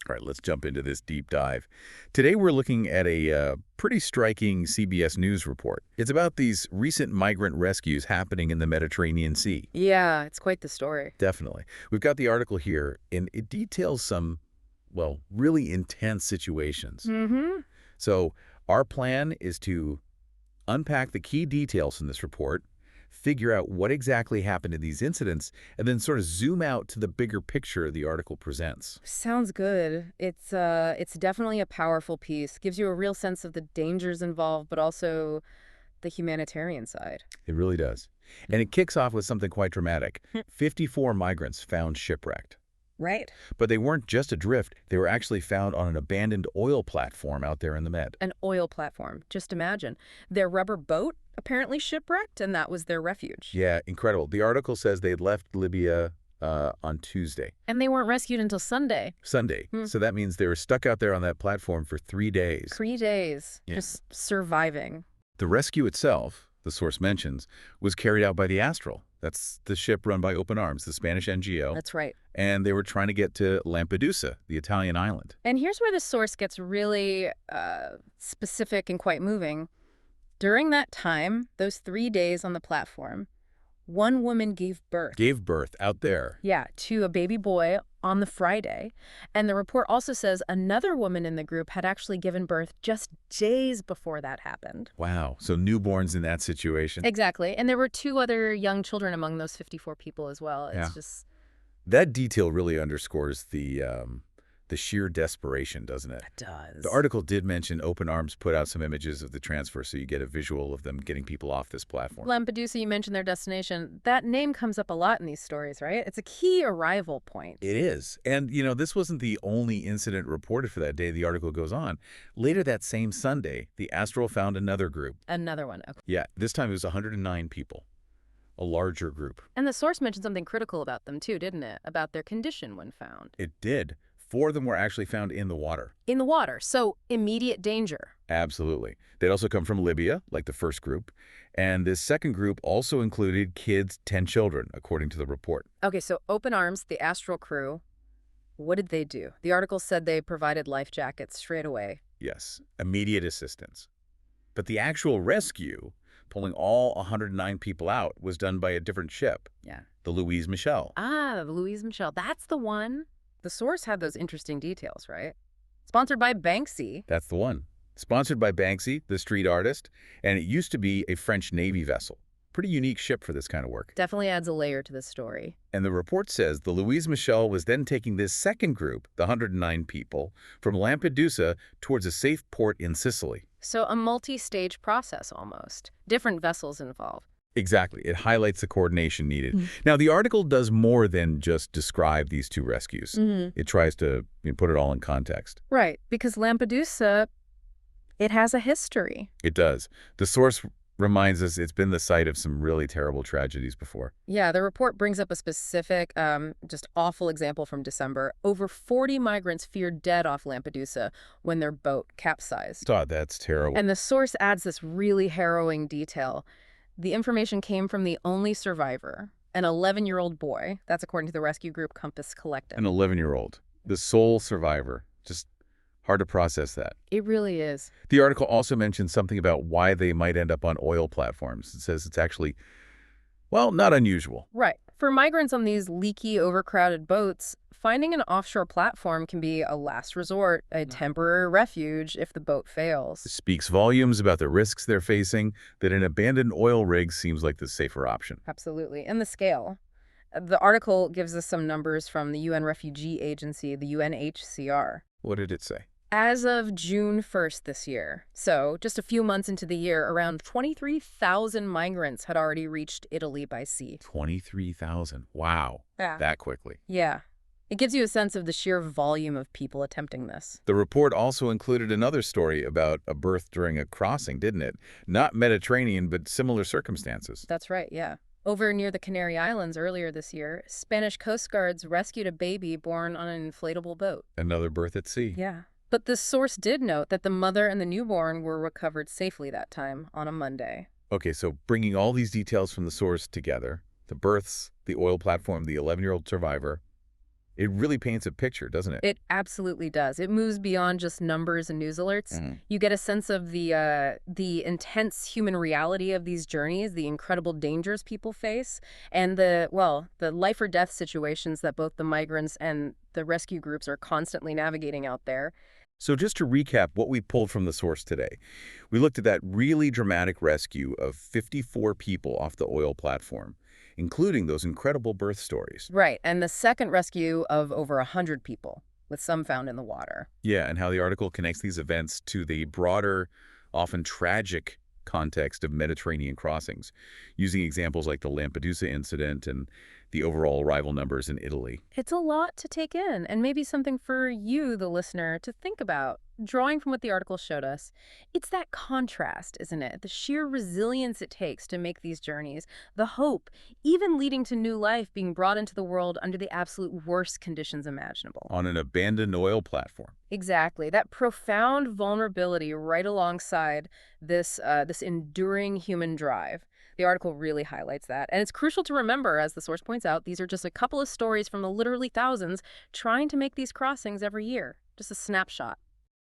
All right, let's jump into this deep dive. Today we're looking at a pretty striking CBS News report. It's about these recent migrant rescues happening in the Mediterranean Sea. Yeah, it's quite the story. Definitely. We've got the article here, and it details some, well, really intense situations. Mm-hmm. So our plan is to unpack the key details in this report, figure out what exactly happened in these incidents, and then sort of zoom out to the bigger picture the article presents. Sounds good. It's definitely a powerful piece. Gives you a real sense of the dangers involved, but also the humanitarian side. It really does. And it kicks off with something quite dramatic. 54 migrants found shipwrecked. Right. But they weren't just adrift. They were actually found on an abandoned oil platform out there in the Med. An oil platform. Just imagine. Their rubber boat apparently shipwrecked, and that was their refuge. Yeah, incredible. The article says they'd left Libya on Tuesday. And they weren't rescued until Sunday. Sunday. So that means they were stuck out there on that platform for 3 days. 3 days. Yeah. Just surviving. The rescue itself, the source mentions, was carried out by the Astral. That's the ship run by Open Arms, the Spanish NGO. That's right. And they were trying to get to Lampedusa, the Italian island. And here's where the source gets really specific and quite moving. During that time, those 3 days on the platform, one woman gave birth. Gave birth out there. Yeah, to a baby boy on the Friday. And the report also says another woman in the group had actually given birth just days before that happened. Wow. So newborns in that situation. Exactly. And there were 2 other young children among those 54 people as well. It's Yeah. just... That detail really underscores the sheer desperation, doesn't it? It does. The article did mention Open Arms put out some images of the transfer so you get a visual of them getting people off this platform. Lampedusa, you mentioned their destination. That name comes up a lot in these stories, right? It's a key arrival point. It is. And, you know, this wasn't the only incident reported for that day. The article goes on. Later that same Sunday, the Astral found another group. Another one. Okay. Yeah, this time it was 109 people. A larger group. And the source mentioned something critical about them too, didn't it? About their condition when found. It did. 4 of them were actually found in the water. In the water, so immediate danger. Absolutely. They'd also come from Libya, like the first group. And this second group also included kids, 10 children, according to the report. Okay, so Open Arms, the Astral crew, what did they do? The article said they provided life jackets straight away. Yes, immediate assistance. But the actual rescue, pulling all 109 people out, was done by a different ship. Yeah. The Louise Michel. Ah, the Louise Michel. That's the one. The source had those interesting details, right? Sponsored by Banksy. That's the one. Sponsored by Banksy, the street artist, and it used to be a French Navy vessel. Pretty unique ship for this kind of work. Definitely adds a layer to this story. And the report says the Louise Michel was then taking this second group, the 109 people, from Lampedusa towards a safe port in Sicily. So a multi-stage process almost. Different vessels involved. Exactly. It highlights the coordination needed. Now, the article does more than just describe these 2 rescues. It tries to put it all in context. Right, because Lampedusa, it has a history. It does. The source reminds us it's been the site of some really terrible tragedies before. Yeah, the report brings up a specific, just awful example from December. Over 40 migrants feared dead off Lampedusa when their boat capsized. Oh, that's terrible. And the source adds this really harrowing detail. The information came from the only survivor, an 11-year-old boy. That's according to the rescue group Compass Collective. An 11-year-old, the sole survivor. Just hard to process that. It really is. The article also mentions something about why they might end up on oil platforms. It says it's actually, well, not unusual. Right. For migrants on these leaky, overcrowded boats, finding an offshore platform can be a last resort, a temporary refuge if the boat fails. It speaks volumes about the risks they're facing, that an abandoned oil rig seems like the safer option. Absolutely. And the scale. The article gives us some numbers from the UN Refugee Agency, the UNHCR. What did it say? As of June 1st this year, so just a few months into the year, around 23,000 migrants had already reached Italy by sea. 23,000. Wow. Yeah. That quickly. Yeah. It gives you a sense of the sheer volume of people attempting this. The report also included another story about a birth during a crossing, didn't it? Not Mediterranean, but similar circumstances. That's right, yeah. Over near the Canary Islands earlier this year, Spanish Coast Guards rescued a baby born on an inflatable boat. Another birth at sea. Yeah. But the source did note that the mother and the newborn were recovered safely that time on a Monday. Okay, so bringing all these details from the source together, the births, the oil platform, the 11-year-old survivor, It really paints a picture, doesn't it? It absolutely does. It moves beyond just numbers and news alerts. Mhm. You get a sense of the intense human reality of these journeys, the incredible dangers people face, and the life or death situations that both the migrants and the rescue groups are constantly navigating out there. So just to recap what we pulled from the source today, we looked at that really dramatic rescue of 54 people off the oil platform, including those incredible birth stories. Right, and the second rescue of over 100 people, with some found in the water. Yeah, and how the article connects these events to the broader, often tragic context of Mediterranean crossings, using examples like the Lampedusa incident and the overall arrival numbers in Italy. It's a lot to take in, and maybe something for you, the listener, to think about. Drawing from what the article showed us, it's that contrast, isn't it? The sheer resilience it takes to make these journeys, the hope, even leading to new life being brought into the world under the absolute worst conditions imaginable. On an abandoned oil platform. Exactly. That profound vulnerability right alongside this enduring human drive. The article really highlights that. And it's crucial to remember, as the source points out, these are just a couple of stories from the literally thousands trying to make these crossings every year. Just a snapshot.